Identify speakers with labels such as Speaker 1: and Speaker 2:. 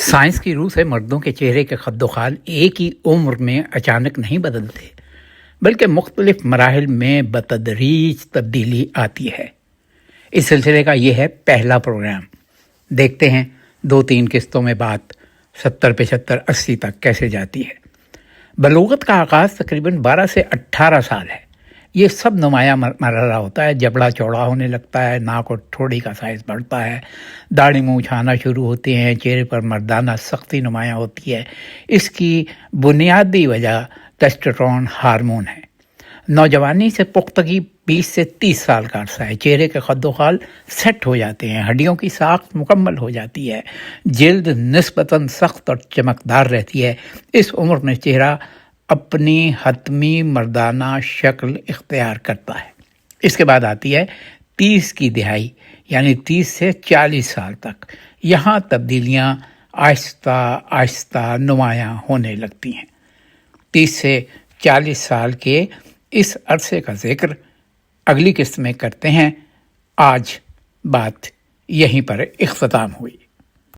Speaker 1: Science کی روح سے مردوں کے چہرے کے خد و خال ایک ہی عمر میں اچانک نہیں بدلتے، بلکہ مختلف مراحل میں بتدریج تبدیلی آتی ہے۔ اس سلسلے کا یہ ہے پہلا پروگرام۔ دیکھتے ہیں 2-3 قسطوں میں بات 70، 75، 80 تک کیسے جاتی ہے۔ بلوغت کا آغاز تقریباً 12 سے 18 سال ہے۔ یہ سب نمایاں مرحلہ ہوتا ہے۔ جبڑا چوڑا ہونے لگتا ہے، ناک اور ٹھوڑی کا سائز بڑھتا ہے، داڑھی منہ آنا شروع ہوتے ہیں، چہرے پر مردانہ سختی نمایاں ہوتی ہے۔ اس کی بنیادی وجہ ٹیسٹوسٹیرون ہارمون ہے۔ نوجوانی سے پختگی 20 سے 30 سال کا عرصہ ہے۔ چہرے کے خد و خال سیٹ ہو جاتے ہیں، ہڈیوں کی ساخت مکمل ہو جاتی ہے، جلد نسبتاً سخت اور چمکدار رہتی ہے۔ اس عمر میں چہرہ اپنی حتمی مردانہ شکل اختیار کرتا ہے۔ اس کے بعد آتی ہے 30 کی دہائی، یعنی 30 سے 40 سال تک۔ یہاں تبدیلیاں آہستہ آہستہ نمایاں ہونے لگتی ہیں۔ 30 سے 40 سال کے اس عرصے کا ذکر اگلی قسط میں کرتے ہیں۔ آج بات یہیں پر اختتام ہوئی۔